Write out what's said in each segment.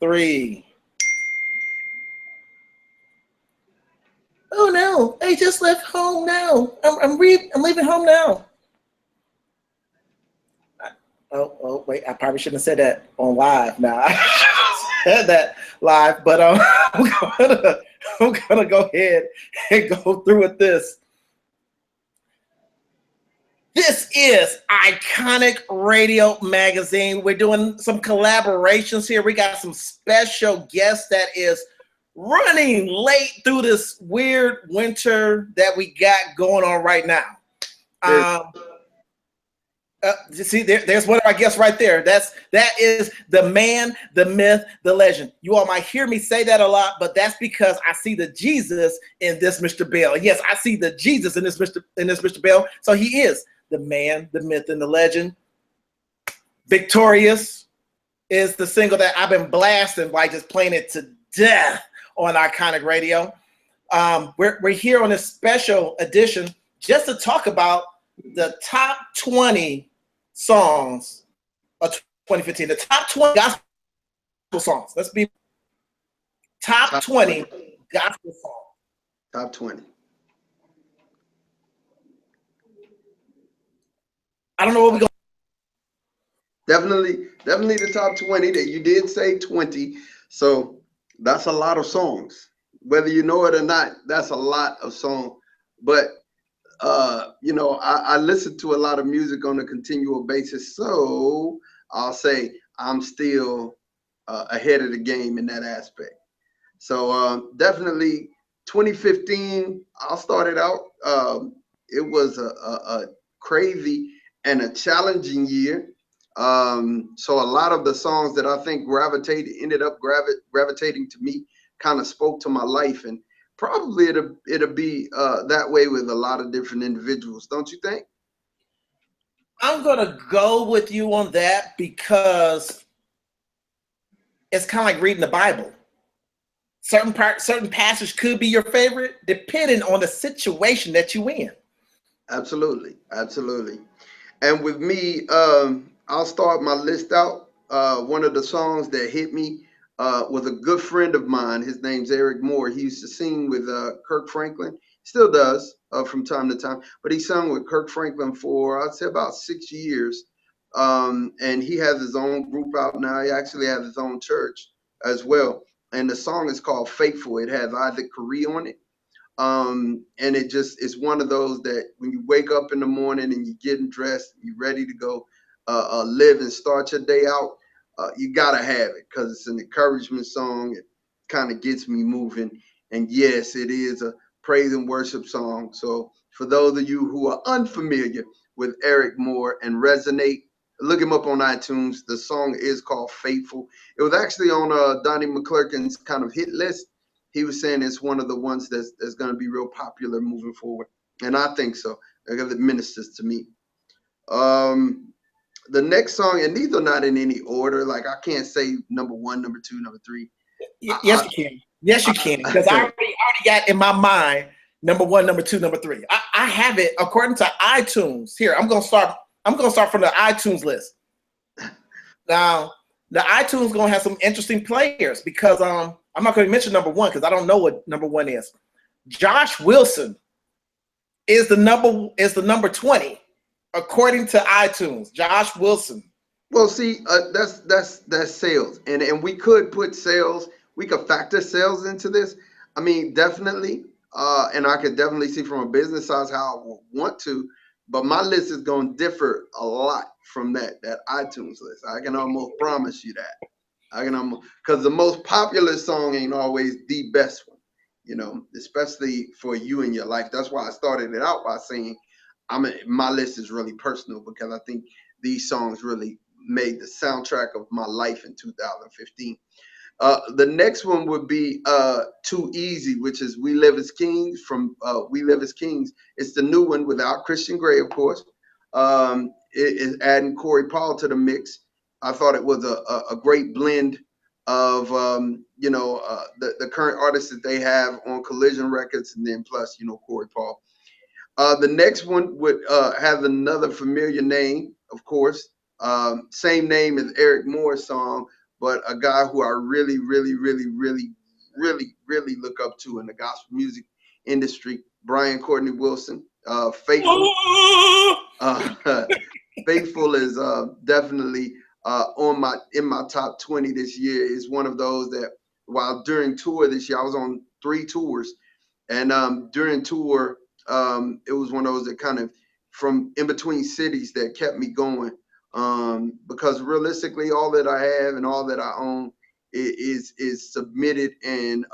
3. Oh no, I just left home now. I'm leaving home now. Oh wait, I probably shouldn't have said that on live. Now I said that live, but I'm gonna I'm gonna go ahead and go through with this. This is Iconic Radio Magazine. We're doing some collaborations here. We got some special guests that is running late through this weird winter that we got going on right now. You see, there's one of our guests right there. That is the man, the myth, the legend. You all might hear me say that a lot, but that's because I see the Jesus in this Mr. Bell. Yes, I see the Jesus in this Mr. Bell. So he is the man, the myth, and the legend. Victorious is the single that I've been blasting, like just playing it to death on Iconic Radio. We're here on this special edition just to talk about the top 20 songs of 2015. The top 20 gospel songs. Let's be top 20 gospel songs. Top 20. I don't know what we're going. Definitely the top 20. That you did say 20, so that's a lot of songs. Whether you know it or not, that's a lot of songs. But I listen to a lot of music on a continual basis, so I'll say I'm still ahead of the game in that aspect. So definitely 2015, I'll start it out. It was a crazy and a challenging year. So a lot of the songs that I think ended up gravitating to me, kind of spoke to my life, and probably it'll be that way with a lot of different individuals, don't you think? I'm gonna go with you on that because it's kind of like reading the Bible. Certain passage could be your favorite depending on the situation that you in. Absolutely. And with me, I'll start my list out. One of the songs that hit me was a good friend of mine. His name's Eric Moore. He used to sing with Kirk Franklin. Still does from time to time. But he sung with Kirk Franklin for, I'd say, about 6 years. And he has his own group out now. He actually has his own church as well. And the song is called Faithful. It has Isaac Correa on it. And it's one of those that when you wake up in the morning and you're getting dressed, you're ready to go live and start your day out, you gotta have it because it's an encouragement song. It kind of gets me moving. And yes, it is a praise and worship song. So for those of you who are unfamiliar with Eric Moore and resonate, look him up on iTunes. The song is called Faithful. It was actually on Donnie McClurkin's kind of hit list. He was saying it's one of the ones that's going to be real popular moving forward. And I think so, because it ministers to me. The next song, and these are not in any order. Like I can't say number 1, number 2, number 3. Yes, you can. Yes, you can. Because I already got in my mind number 1, number 2, number 3. I have it according to iTunes. Here, I'm gonna start from the iTunes list. Now, the iTunes is gonna have some interesting players because I'm not going to mention number 1 because I don't know what number 1 is. Josh Wilson is the number 20 according to iTunes. Josh Wilson. Well, see, that's sales, and we could put sales. We could factor sales into this. I mean, definitely, and I could definitely see from a business side how I would want to. But my list is going to differ a lot from that iTunes list. I can almost promise you that. Because the most popular song ain't always the best one, especially for you in your life. That's why I started it out by saying my list is really personal because I think these songs really made the soundtrack of my life in 2015. The next one would be Too Easy, which is We Live as Kings from We Live as Kings. It's the new one without Christian Grey, of course. It is adding Corey Paul to the mix. I thought it was a great blend of the current artists that they have on Collision Records, and then plus Corey Paul. The next one would have another familiar name, of course, same name as Eric Moore's song, but a guy who I really, really, really, really, really, really look up to in the gospel music industry, Brian Courtney Wilson. Faithful. Uh, Faithful is definitely in my top 20 this year. Is one of those that while during tour this year, I was on 3 tours, and during tour, it was one of those that kind of from in between cities that kept me going. Because realistically, all that I have and all that I own is submitted and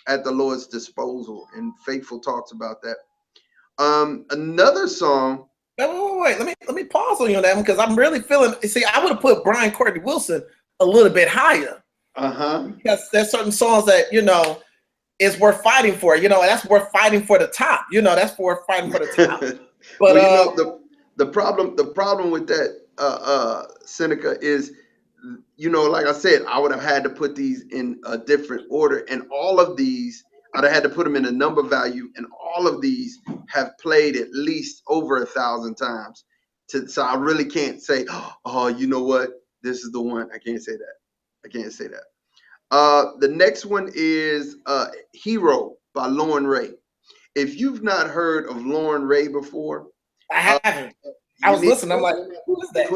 at the Lord's disposal. And Faithful talks about that. Another song. Wait. Let me pause on you on that one because I'm really feeling. See, I would have put Brian Courtney Wilson a little bit higher. Because there's certain songs that is worth fighting for. And that's worth fighting for the top. That's worth fighting for the top. But well, the problem with that, Seneca, is like I said, I would have had to put these in a different order, and all of these I'd have had to put them in a number value, and all of these have played at least over 1,000 times. So I really can't say, oh, you know what, this is the one. I can't say that. The next one is Hero by Lauren Ray. If you've not heard of Lauren Ray before, I haven't. I was listening. I'm like, who is that?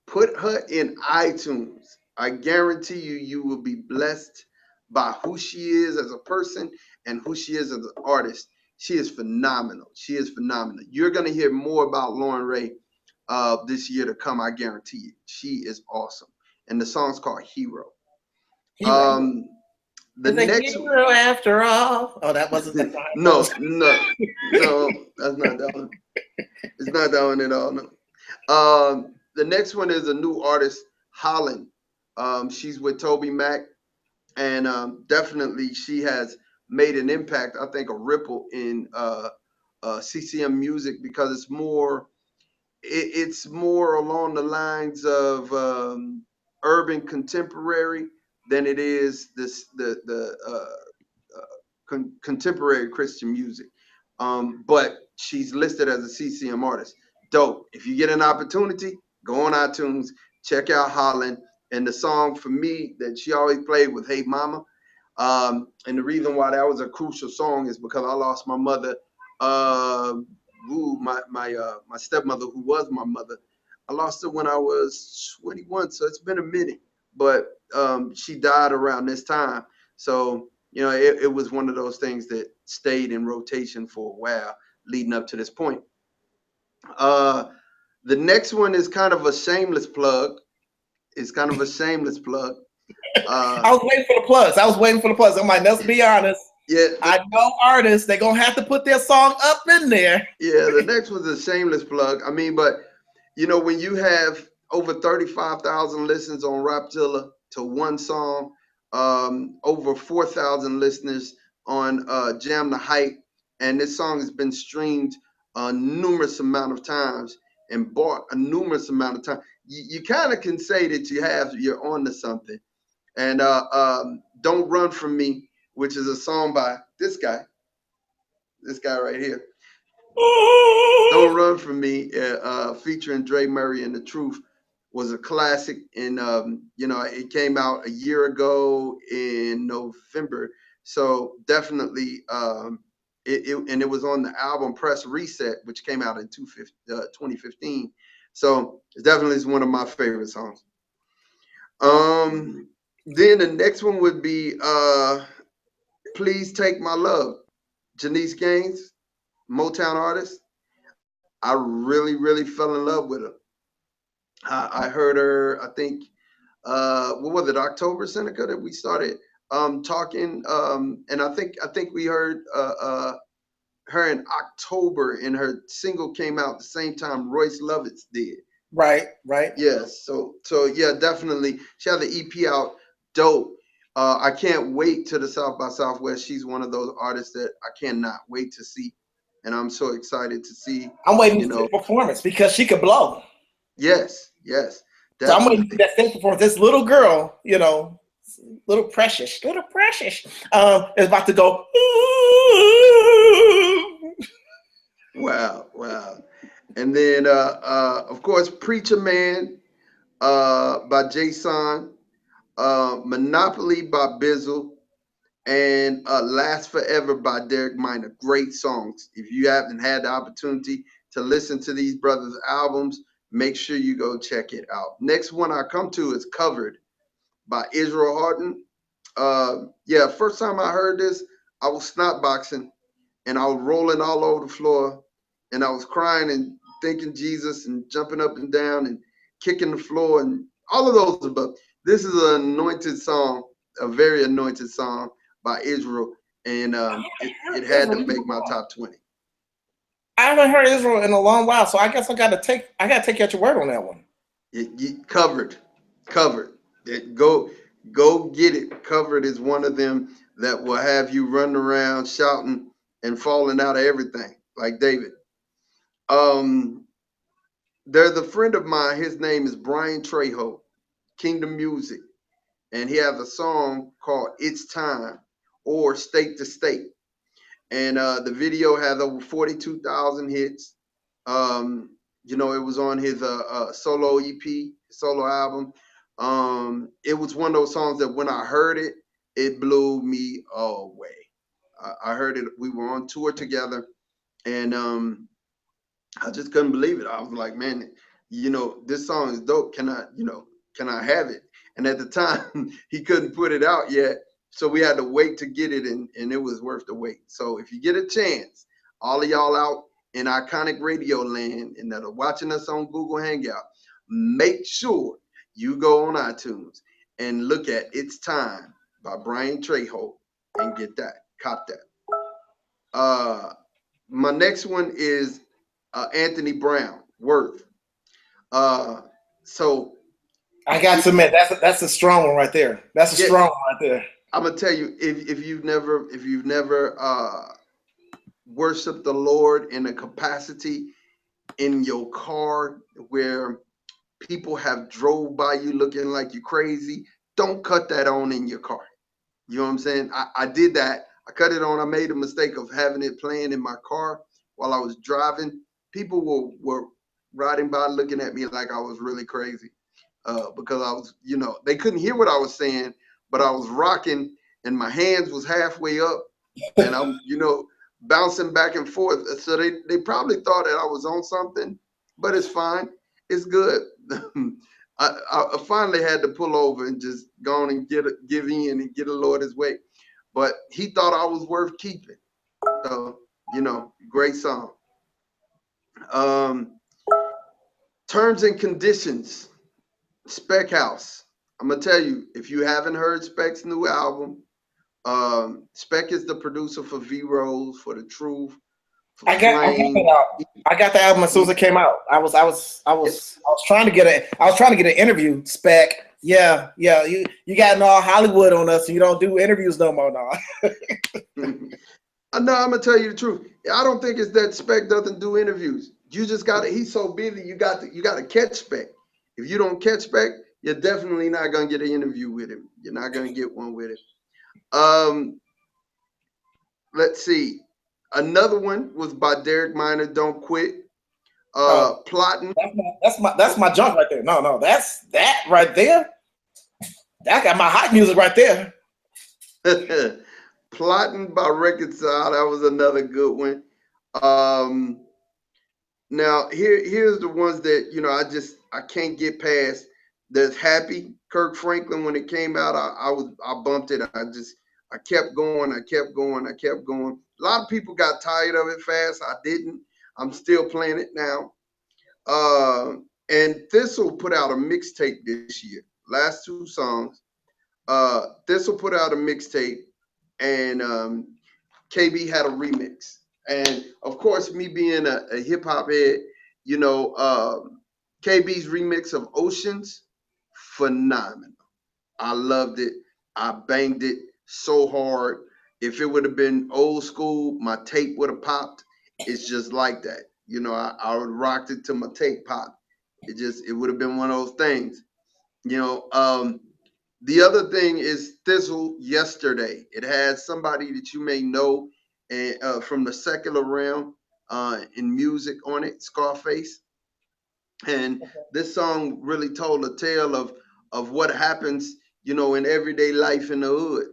Put her in iTunes. I guarantee you will be blessed by who she is as a person and who she is as an artist. She is phenomenal. You're going to hear more about Lauren Ray this year to come. I guarantee you. She is awesome. And the song's called Hero. The next hero after all. Oh, that wasn't the time. No, that's not that one. It's not that one at all. No. The next one is a new artist, Holland. She's with Toby Mac, and definitely she has made an impact. I think a ripple in CCM music because it's more along the lines of urban contemporary than it is contemporary Christian music. But she's listed as a CCM artist. Dope. If you get an opportunity, go on iTunes, check out Holland. And the song for me that she always played was Hey Mama. And the reason why that was a crucial song is because I lost my mother, my stepmother, who was my mother. I lost her when I was 21, so it's been a minute. But she died around this time. So, it was one of those things that stayed in rotation for a while leading up to this point. The next one is kind of a shameless plug. I was waiting for the plugs. I'm like, let's be honest. Yeah, I know artists, they're going to have to put their song up in there. Yeah, the next one's a shameless plug. I mean, but, when you have over 35,000 listens on Rapzilla to one song, over 4,000 listeners on Jam the Hype, and this song has been streamed a numerous amount of times and bought a numerous amount of time. You kind of can say that you're on to something. And Don't Run From Me, which is a song by this guy right here. Don't Run From Me, featuring Dre Murray and The Truth, was a classic. And it came out a year ago in November. So definitely, it was on the album Press Reset, which came out in 2015. So it definitely is one of my favorite songs. Then the next one would be Please Take My Love, Janice Gaines, Motown artist. I really, really fell in love with her. I heard her, I think, what was it, October, Seneca, that we started talking. And I think we heard her in October, and her single came out the same time Royce Lovett's did. Right. Yes. So yeah, definitely. She had the EP out, dope. I can't wait to the South by Southwest. She's one of those artists that I cannot wait to see, and I'm so excited to see. I'm waiting to see the performance because she could blow. Yes. Definitely. So I'm waiting for that stage performance. This little girl, little precious, is about to go. Wow. And then, of course, Preacher Man by Jason. Monopoly by Bizzle, and Last Forever by Derek Minor. Great songs. If you haven't had the opportunity to listen to these brothers' albums, make sure you go check it out. Next one I come to is Covered by Israel Houghton. Yeah, first time I heard this, I was snot boxing and I was rolling all over the floor and I was crying and thanking Jesus and jumping up and down and kicking the floor and all of those above. This is an anointed song, a very anointed song by Israel, and it had to make my top 20. I haven't heard Israel in a long while, so I guess I gotta take you at your word on that one. Covered, covered. Go get it. Covered is one of them that will have you running around shouting and falling out of everything, like David. Um, there's a friend of mine. His name is Brian Trejo, Kingdom Music, and he has a song called "It's Time" or "State to State." And the video has over 42,000 hits. Um, it was on his solo EP, solo album. It was one of those songs that when I heard it, it blew me away. I heard it. We were on tour together, and I just couldn't believe it. I was like, man, this song is dope. Can I have it? And at the time, he couldn't put it out yet. So we had to wait to get it, and it was worth the wait. So if you get a chance, all of y'all out in iconic radio land and that are watching us on Google Hangout, make sure you go on iTunes and look at It's Time by Brian Trejo and get that, cop that. My next one is Anthony Brown, Worth. Uh, so I got to admit that's a strong one right there. That's a yeah, strong one right there. I'm gonna tell you if you've never worshiped the Lord in a capacity in your car where people have drove by you looking like you crazy, don't cut that on in your car. You know what I'm saying? I did that. I cut it on. I made a mistake of having it playing in my car while I was driving. People were riding by looking at me like I was really crazy because I was, they couldn't hear what I was saying, but I was rocking and my hands was halfway up and I'm, bouncing back and forth. So they probably thought that I was on something, but it's fine. It's good. I finally had to pull over and just go on and give in and get the Lord his way. But he thought I was worth keeping. So, great song. Um, Terms and Conditions, Spec House. I'm gonna tell you, if you haven't heard Spec's new album, Spec is the producer for V Rose, for The Truth, for I got Flame. that album. I got the album as soon as it came out. I was trying to get an interview spec. Yeah, yeah. You got all Hollywood on us. And you don't do interviews no more now. No, I'm gonna tell you the truth. I don't think it's that Spec doesn't do interviews. You just got to. He's so busy. You got to catch Spec. If you don't catch Spec, you're definitely not gonna get an interview with him. You're not gonna get one with him. Um, let's see. Another one was by Derek Minor. Don't quit. Oh, Plotting. that's my junk right there. No, that's that right there. That got my hot music right there. Plotting by Reconcile. That was another good one. Um, Now here's the ones that I can't get past. There's Happy, Kirk Franklin. When it came out, I bumped it. I kept going. I kept going. I kept going. A lot of people got tired of it fast. I didn't. I'm still playing it now. And Thistle put out a mixtape this year. Last two songs. Thistle put out a mixtape, and KB had a remix. And of course, me being a hip hop head, KB's remix of Oceans, phenomenal. I loved it. I banged it so hard. If it would have been old school, my tape would have popped. It's just like that. I would rocked it till my tape popped. It would have been one of those things. You know, um, the other thing is Thizzle yesterday. It had somebody that you may know from the secular realm in music on it, Scarface. And this song really told a tale of what happens, in everyday life in the hood.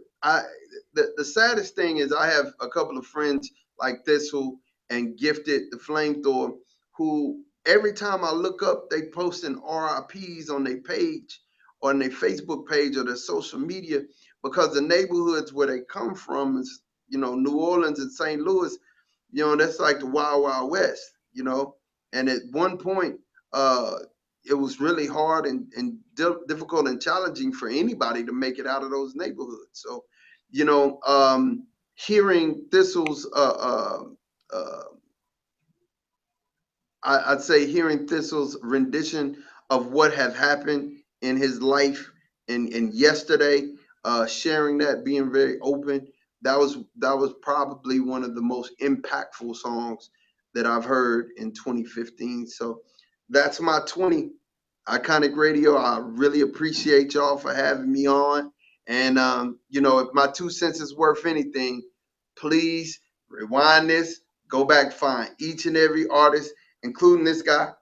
The saddest thing is I have a couple of friends like Thistle and Gifted the Flamethrower, who every time I look up, they posting RIPs on their page, or on their Facebook page, or their social media, because the neighborhoods where they come from is, New Orleans and St. Louis, that's like the Wild Wild West. And at one point, uh, it was really hard and difficult and challenging for anybody to make it out of those neighborhoods. So, hearing Thistle's, I'd say hearing Thistle's rendition of what have happened in his life and yesterday, sharing that, being very open, that was probably one of the most impactful songs that I've heard in 2015. So that's my 20. Iconic Radio. I really appreciate y'all for having me on. And if my 2 cents is worth anything, please rewind this, go back, find each and every artist, including this guy,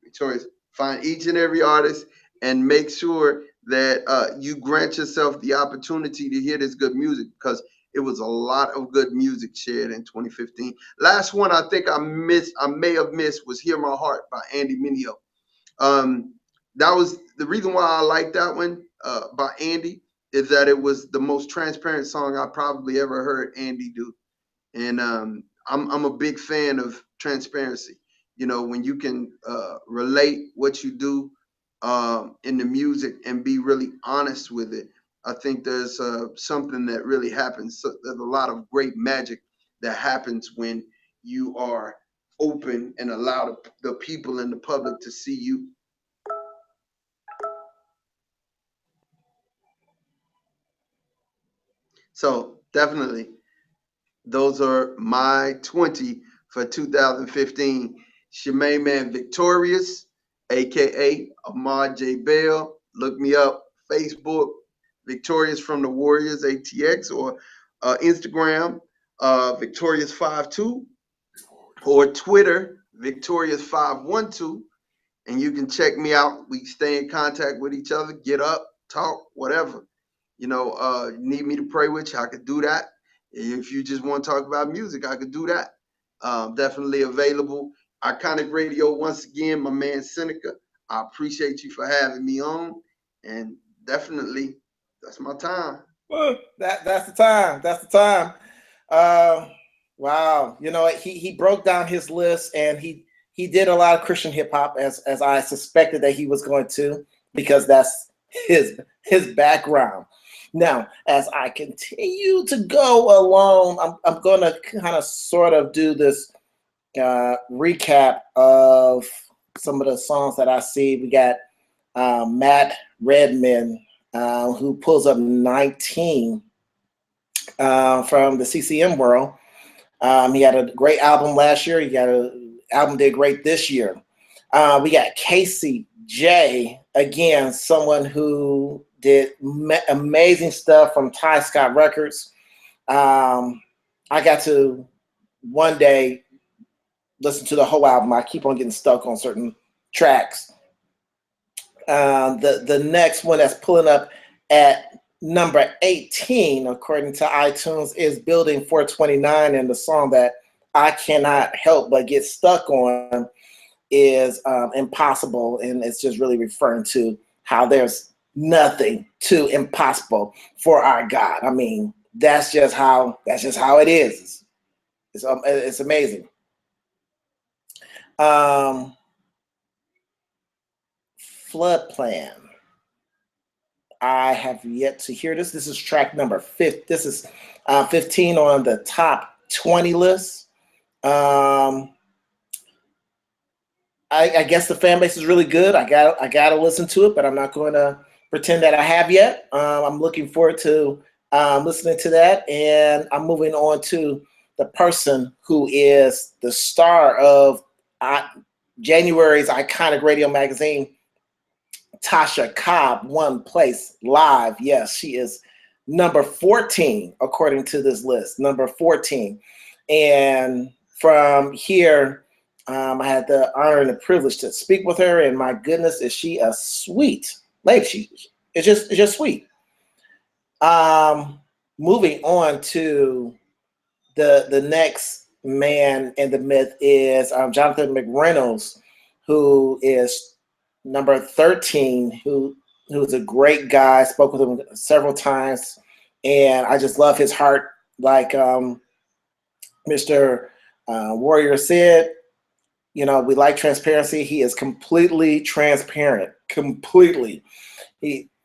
Victorious. Find each and every artist and make sure that you grant yourself the opportunity to hear this good music, because it was a lot of good music shared in 2015. Last one I think I may have missed was Hear My Heart by Andy Mineo. That was the reason why I like that one by Andy, is that it was the most transparent song I probably ever heard Andy do. And I'm a big fan of transparency. When you can relate what you do in the music and be really honest with it, I think there's something that really happens. So there's a lot of great magic that happens when you are open and allow the people in the public to see you. So definitely, those are my 20 for 2015. It's your main man Victorious, aka Ahmad J. Bell. Look me up, Facebook, Victorious from the Warriors ATX, or Instagram, Victorious52, or Twitter, Victorious512. And you can check me out. We stay in contact with each other, get up, talk, whatever. Need me to pray with you, I could do that. If you just want to talk about music, I could do that. Definitely available. Iconic Radio, once again, my man Seneca. I appreciate you for having me on, and definitely that's my time. That's the time. That's the time. Wow. He broke down his list, and he did a lot of Christian hip hop, as I suspected that he was going to, because that's his background. Now, as I continue to go along, I'm going to kind of sort of do this recap of some of the songs that I see. We got Matt Redman, who pulls up 19 from the CCM world. He had a great album last year. He got an album did great this year. We got Casey J, again, someone who did amazing stuff from Ty Scott Records. I got to one day listen to the whole album. I keep on getting stuck on certain tracks. The next one that's pulling up at number 18, according to iTunes, is Building 429, and the song that I cannot help but get stuck on is Impossible, and it's just really referring to how there's nothing too impossible for our God. I mean, that's just how it is. It's amazing. Flood Plan. I have yet to hear this. This is track number 5. This is 15 on the top 20 list. I guess the fan base is really good. I got to listen to it, but I'm not going to pretend that I have yet. I'm looking forward to listening to that, and I'm moving on to the person who is the star of January's Iconic Radio magazine, Tasha Cobb. One Place Live. Yes, she is number 14 according to this list. Number 14, and from here, I had the honor and the privilege to speak with her, and my goodness, is she a sweet lady? It's just sweet. Um, moving on to the next man in the myth is Jonathan McReynolds, who is number 13, who's a great guy. Spoke with him several times, and I just love his heart. Like Mr. Warrior said, you know, we like transparency. He is completely transparent, completely.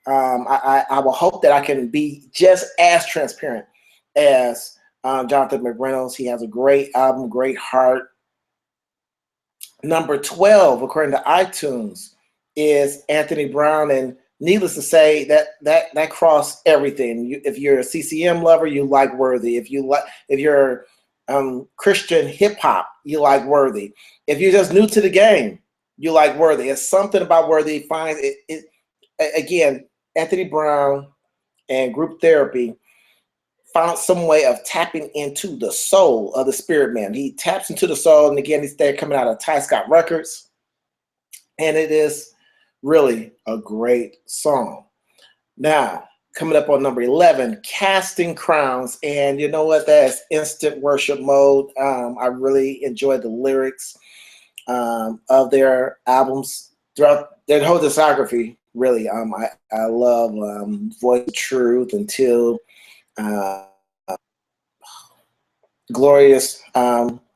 I will hope that I can be just as transparent as Jonathan McReynolds. He has a great album, great heart. Number 12, according to iTunes, is Anthony Brown, and needless to say, that crossed everything. If you're a CCM lover, you like Worthy. If you're Christian hip hop, you like Worthy. If you're just new to the game, you like Worthy. It's something about Worthy. Finds it again. Anthony Brown and Group Therapy found some way of tapping into the soul of the spirit man. He taps into the soul, and again, they're coming out of Ty Scott Records, and it is really a great song. Now, coming up on number 11, Casting Crowns, and you know what? That's instant worship mode. I really enjoyed the lyrics of their albums throughout their whole discography. Really, I love Voice of Truth until Glorious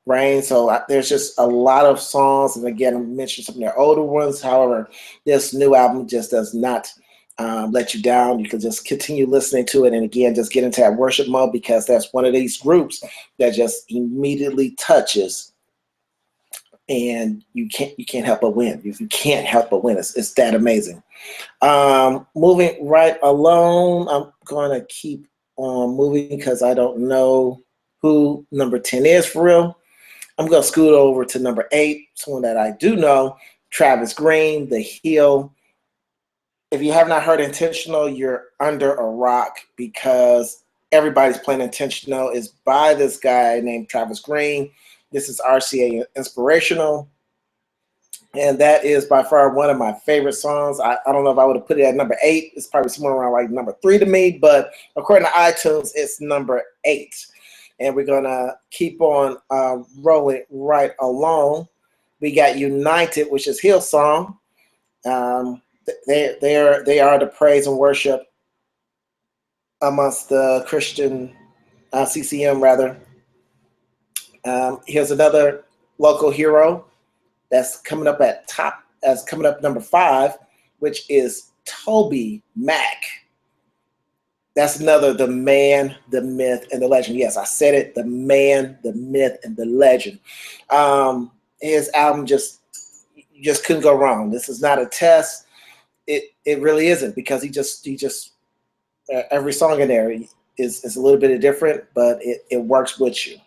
Rain. So there's just a lot of songs, and again, I mentioned some of their older ones. However, this new album just does not let you down. You can just continue listening to it, and again, just get into that worship mode, because that's one of these groups that just immediately touches, and you can't help but win. You can't help but win. It's that amazing. Moving right along, I'm going to keep on moving because I don't know who number 10 is for real. I'm going to scoot over to number 8, someone that I do know, Travis Green, The Hill. If you have not heard Intentional, you're under a rock, because everybody's playing Intentional. Is by this guy named Travis Green. This is RCA Inspirational, and that is by far one of my favorite songs. I don't know if I would have put it at number 8. It's probably somewhere around like number 3 to me, but according to iTunes, it's number 8. And we're going to keep on rolling right along. We got United, which is Hillsong. They are the praise and worship amongst the Christian CCM, rather. Here's another local hero that's coming up number 5, which is Toby Mac. That's another, the man, the myth, and the legend. Yes, I said it, the man, the myth, and the legend. His album you just couldn't go wrong. This is not a test. It really isn't, because he just every song in there is a little bit different, but it works with you.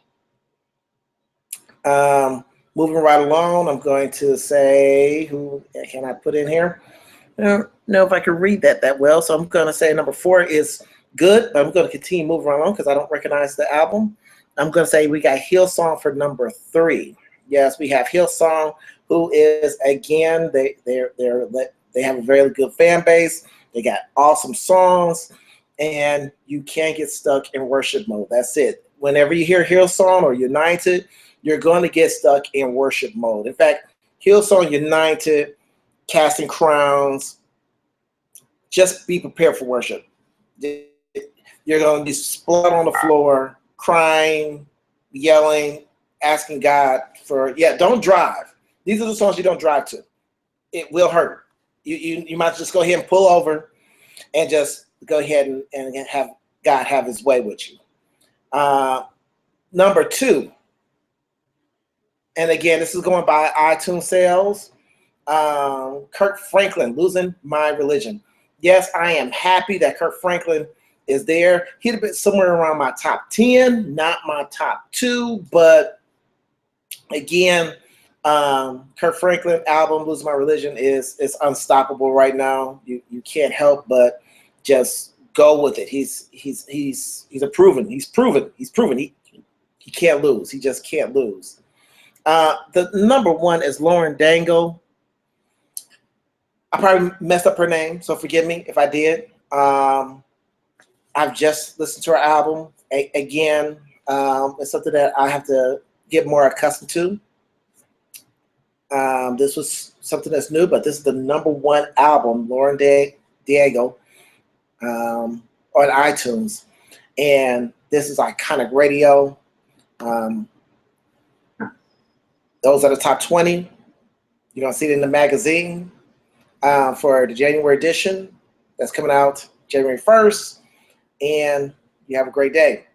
Moving right along, I'm going to say, who can I put in here? I don't know if I can read that well, so I'm going to say number 4 is Good, but I'm going to continue moving right along because I don't recognize the album. I'm going to say we got Hillsong for number 3. Yes, we have Hillsong, who is, again, they have a very good fan base. They got awesome songs, and you can't get stuck in worship mode. That's it. Whenever you hear Hillsong or United, you're going to get stuck in worship mode. In fact, Hillsong, United, Casting Crowns, just be prepared for worship. You're going to be splat on the floor, crying, yelling, asking God for, don't drive. These are the songs you don't drive to. It will hurt. You might just go ahead and pull over and just go ahead and have God have his way with you. Number 2, and again, this is going by iTunes sales, Kirk Franklin, Losing My Religion. Yes, I am happy that Kirk Franklin is there. He'd have been somewhere around my top 10, not my top 2, but again, Kirk Franklin album, Losing My Religion, is unstoppable right now. You can't help but just go with it. He's proven. He can't lose. He just can't lose. The number 1 is Lauren Dangle. I probably messed up her name, so forgive me if I did. I I've just listened to her album again. It's something that I have to get more accustomed to. This was something that's new, but this is the #1 album, Lauren Diego, on iTunes. And this is iconic radio. Those are the top 20. You're going to see it in the magazine for the January edition that's coming out January 1st. And you have a great day.